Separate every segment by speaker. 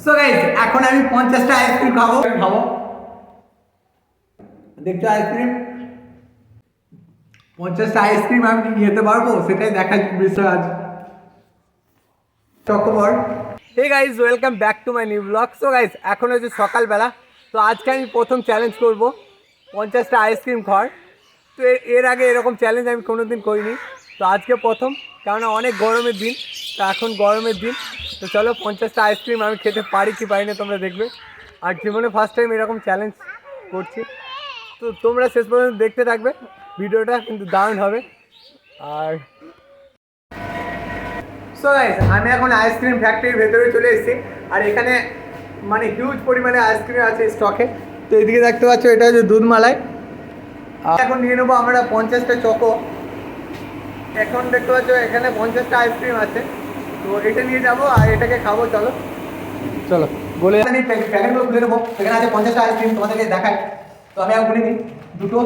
Speaker 1: So guys এখন আমি 50টা ice cream খাবো। দেখছো আইসক্রিম, 50টা আইসক্রিম আমি কি খেতে পারবো সেটাই দেখার বিষয় আজ। Choco Bar. Hey guys, welcome back to my new vlog. So guys এখন হচ্ছে সকালবেলা, তো আজকে আমি প্রথম চ্যালেঞ্জ করব 50টা আইসক্রিম খাওয়ার। তো এর আগে এরকম চ্যালেঞ্জ আমি কোনোদিন করিনি, তো আজকে প্রথম, কেননা অনেক গরমের দিন, তো এখন গরমের দিন। তো চলো 50টা আইসক্রিম আমি খেতে পারি কি পারি না তোমরা দেখবে। আর জীবনে ফার্স্ট টাইম এরকম চ্যালেঞ্জ করছি, তো তোমরা শেষ পর্যন্ত দেখতে থাকবে, ভিডিওটা কিন্তু দারুণ হবে। আর সো গাইস আমি এখন আইসক্রিম ফ্যাক্টরির ভেতরে চলে এসেছি, আর এখানে মানে হিউজ পরিমাণে আইসক্রিম আছে স্টকে। তো এদিকে দেখতে পাচ্ছ এটা হচ্ছে দুধমালাই। এখন নিয়ে নেবো আমরা 50টা চকো। এখন দেখতে পাচ্ছ এখানে 50টা আইসক্রিম আছে, তো এটা নিয়ে যাবো আর এটাকে খাবো। চলো চলো বলে আমি প্যাকেটগুলো খুলে নেবো। এখানে আছে 50টা আইসক্রিম, তোমাদেরকে দেখায়। তো আমি এখন খুলে নিই। 2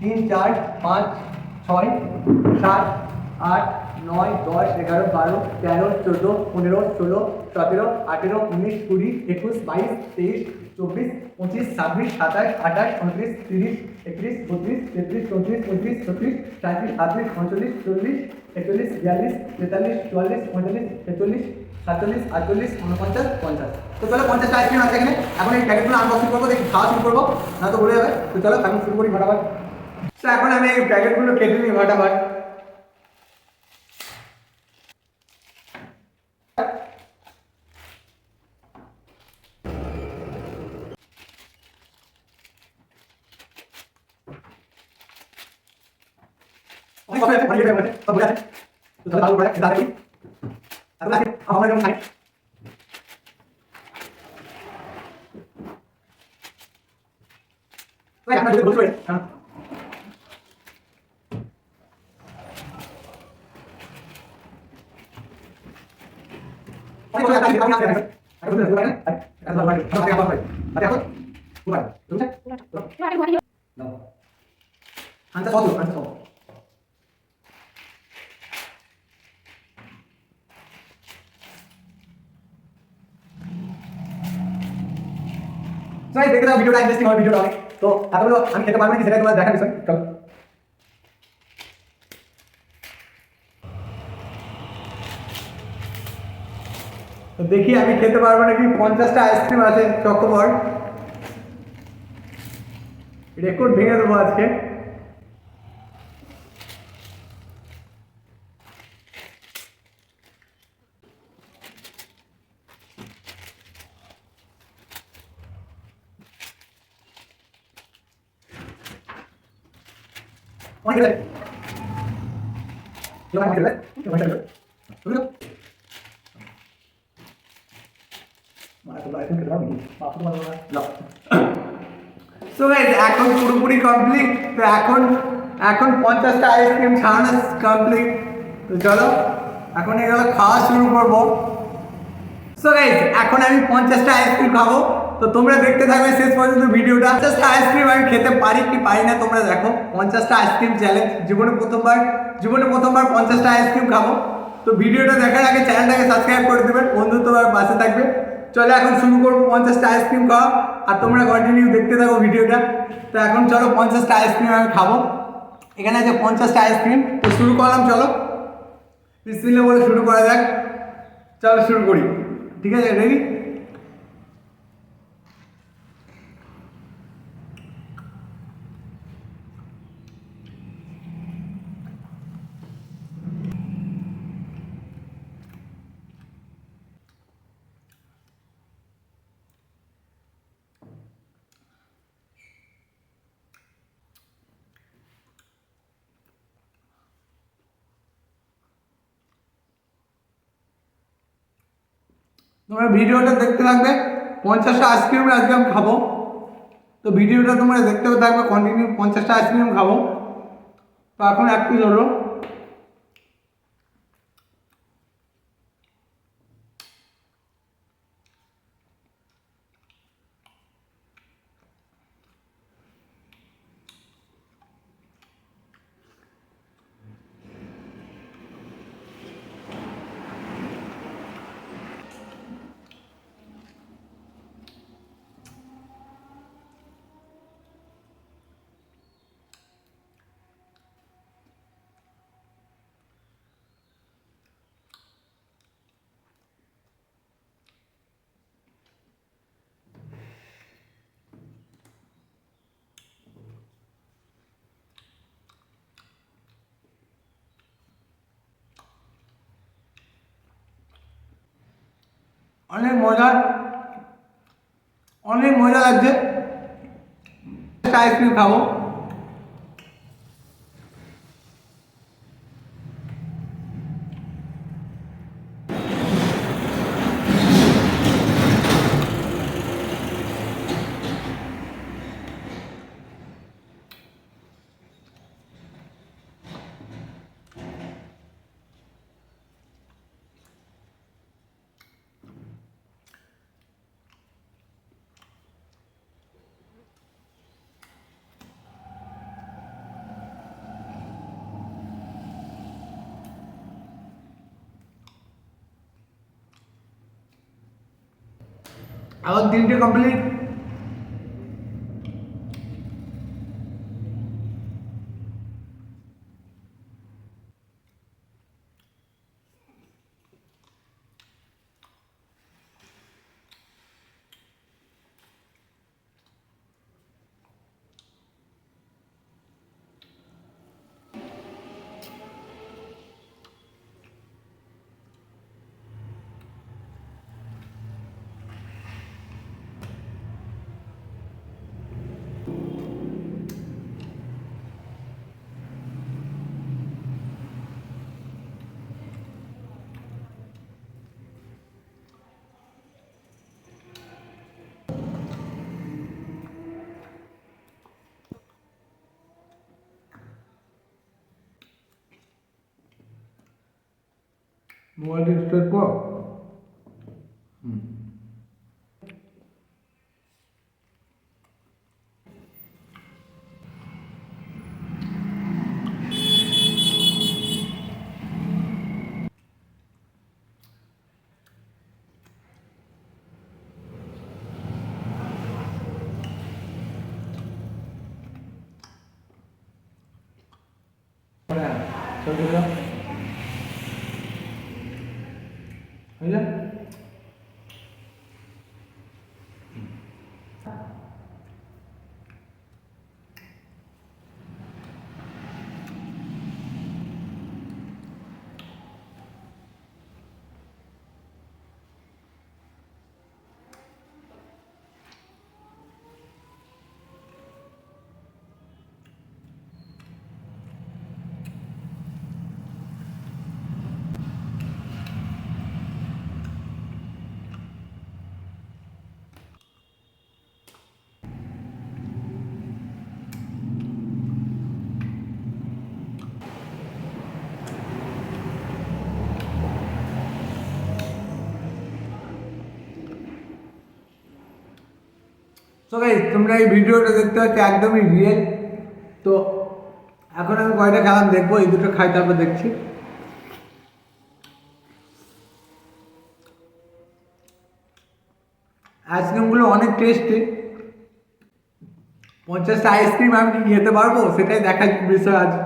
Speaker 1: 3 4 5 6 7 8 9 10 11 12 13 14 15 16 17 18 19 20 21 22 23 24 25 26 27 28 29 30 31 32 33 34 35 36 37 38 39 40 41 42 43 44 45 46 47 48 49 50। তো চলো 50টা আইসক্রিম আছে এখানে। এখন এই প্যাকেটগুলো আনবক্সিং করবো, দেখি খাওয়া শুরু করবো, না তো ভুলে যাবে। তো চলো আমি শুরু করি ফটাফট। তো এখন আমি এই প্যাকেটগুলো কেটে নিই ফটাফট। Antes foto, antes foto. সবাই দেখে দাও ভিডিওটা, ইন্টারেস্টিং হবে ভিডিওটা অনেক। তো এতগুলো আমি খেতে পারবো নাকি সেটা তোমার দেখার বিষয়। চলো তো দেখি আমি খেতে পারবো নাকি। 50টা আইসক্রিম আছে চকোবার, রেকর্ড ভেঙে দেবো আজকে। অনেক খেলে সো গাইস এখন পুরোপুরি কমপ্লিট। তো এখন এখন 50টা আইসক্রিম ছাড়ানো কমপ্লিট। তো চলো এখন এগুলো খাওয়া শুরু করবো। সো গাইস এখন আমি 50টা আইসক্রিম খাবো, তো তোমরা দেখতে থাকবে শেষ পর্যন্ত ভিডিওটা। 50টা আইসক্রিম আমি খেতে পারি কি পারি না তোমরা দেখো। 50টা আইসক্রিম চ্যালেঞ্জ, জীবনে প্রথমবার 50টা আইসক্রিম খাবো। তো ভিডিওটা দেখার আগে চ্যানেলটাকে সাবস্ক্রাইব করে দেবেন, বন্ধু তোমার পাশে থাকবে। চলো এখন শুরু করবো 50টা আইসক্রিম খাওয়া, আর তোমরা কন্টিনিউ দেখতে থাকো ভিডিওটা। তো এখন চলো 50টা আইসক্রিম আমি খাবো। এখানে আছে 50টা আইসক্রিম, তো শুরু করলাম। চলো বিসমিল্লাহ বলে শুরু করা যাক। চলো শুরু করি, ঠিক আছে? রেডি? তোমরা ভিডিওটা দেখতে থাকবে। 50টা আইসক্রিম আজকে আমি খাবো, তো ভিডিওটা তোমরা দেখতে থাকবে কন্টিনিউ। 50টা আইসক্রিম খাবো, তো এখন এক পিস হলো। অনেক মজা, অনেক মজা লাগছে। আইসক্রিম খাবো। এখন 3টে কমপ্লিট। মোবাইলটা স্টার্ট কর। চলতে দাও। বুঝলে? তো গাইস, তোমরা এই ভিডিওটা দেখতে পাচ্ছ একদমই রিয়েল। তো এখন আমি কয়টা খেলাম দেখবো, এই দুটো খাই তারপর দেখছি। আইসক্রিমগুলো অনেক টেস্টি। 50টা আইসক্রিম আমি কি খেতে পারবো সেটাই দেখার বিষয় আছে।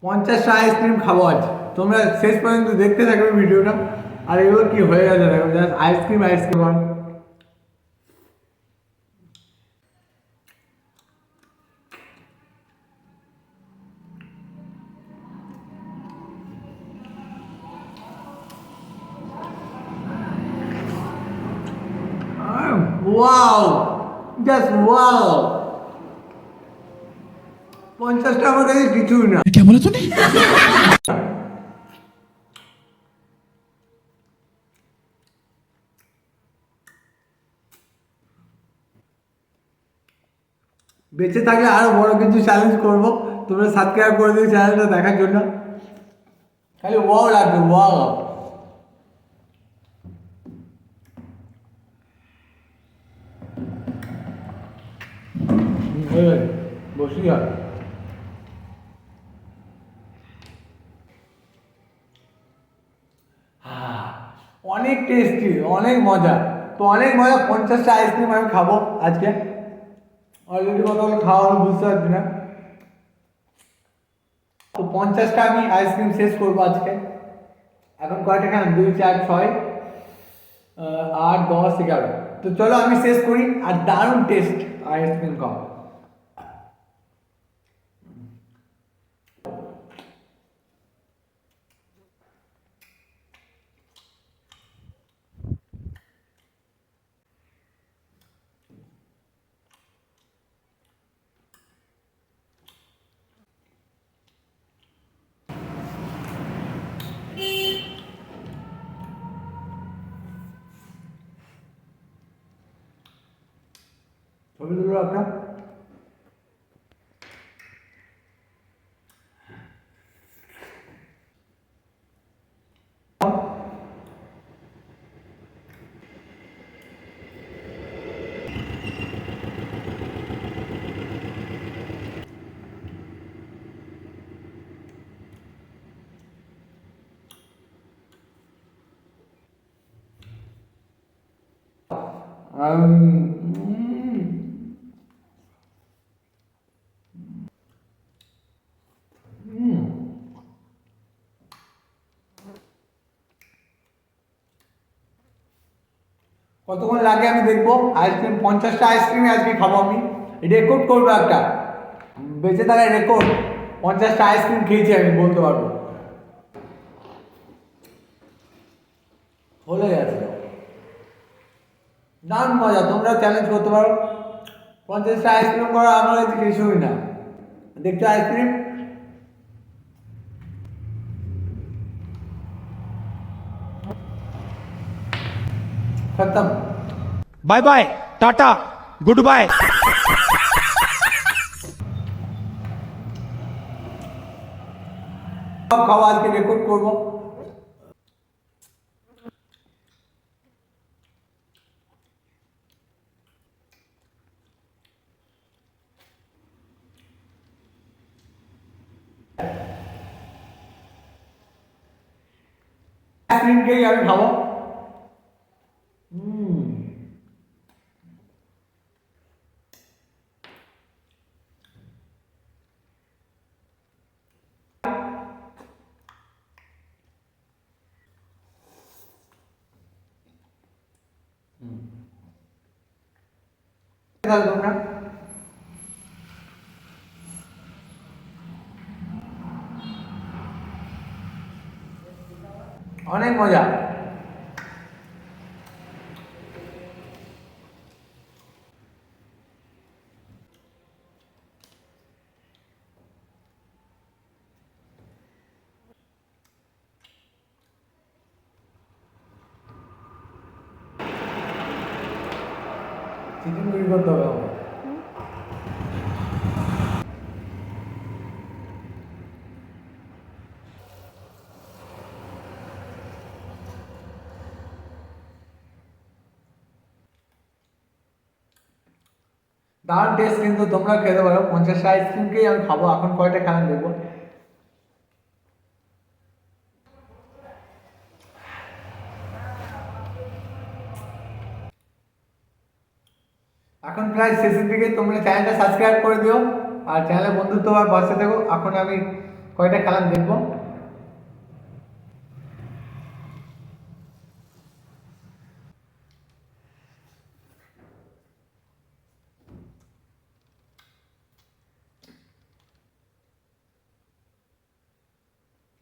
Speaker 1: পঞ্চাশটা আইসক্রিম খাবো আজ। তোমরা শেষ পর্যন্ত দেখতে থাকবে ভিডিওটা। আর এগুলো কি হয়ে গেছে দেখো, just ice cream ice cream. Wow, just wow. 50টা আমার কাছে কিছুই না।
Speaker 2: क्या बोला तूने?
Speaker 1: বেঁচে থাকলে আরো বড় কিছু চ্যালেঞ্জ করব। তোমরা সাবস্ক্রাইব করে দিও চ্যানেলটা দেখার জন্য। খালি ওয়াও লাগবে, ওয়াও। বসি আর অনেক টেস্টি, অনেক মজা। তো অনেক মজা। 50টা আইসক্রিম আমি খাবো আজকে। অলরেডি কতগুলো খাওয়া হলো বুঝতে পারছি না। তো 50টা আমি আইসক্রিম শেষ করবো আজকে। এখন কয়টা খেলাম? 2, 4, 6, 8, 10, 11। তো চলো আমি শেষ করি। আর দারুণ টেস্ট আইসক্রিম খাও। ছবি তুলো একটা। কতক্ষণ লাগে আমি দেখবো। আইসক্রিম 50টা আইসক্রিম আজকে খাবো আমি। রেকর্ড করবো একটা, বেঁচে থাকার রেকর্ড। 50টা আইসক্রিম খেয়েছি আমি, বলতে পারবো। হলে গেছে দারুণ মজা। তোমরা চ্যালেঞ্জ করতে পারো। 50টা আইসক্রিম করা আমার কাছে কিছুই না। দেখছো আইসক্রিম খতম।
Speaker 2: Bye bye tata goodbye.
Speaker 1: সব খাওয়া আজকে রেকর্ড করবো। আইসক্রিম খেয়ে আমি খাবো। তোমরা অনেক মজা। চিকেন তৈরি করতে হবে আমার। দারুণ টেস্ট, কিন্তু তোমরা খেতে পারো। 50টা আইসক্রিমকেই আমি খাবো। এখন কয়টা খেলাম দেখবো। এখন প্রায় শেষের দিকে। তোমরা চ্যানেলটা সাবস্ক্রাইব করে দিও আর চ্যানেলে বন্ধুত্ব আর পাশে থেকো। এখন আমি কয়টা খেলাম দেখবো।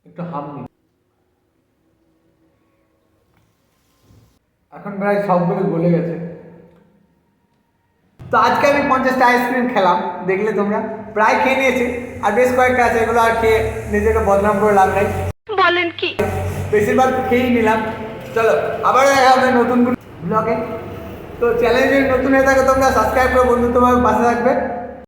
Speaker 1: একটু হামনি। এখন প্রায় সবগুলো গলে গেছে। তো আজকে আমি 50টা আইসক্রিম খেলাম, দেখলে তোমরা। প্রায় খেয়ে নিয়েছি, আর বেশ কয়েকটা আছে, এগুলো আর খেয়ে নিজেকে বদনাম করে লাভ নাই।
Speaker 3: বলেন কি?
Speaker 1: বেশিরভাগ খেয়েই নিলাম। চলো আবার দেখা হবে নতুন ব্লগে। তো চ্যানেলে যদি নতুন হয়ে থাকে তোমরা সাবস্ক্রাইব করে বন্ধুত্বভাবে পাশে থাকবে।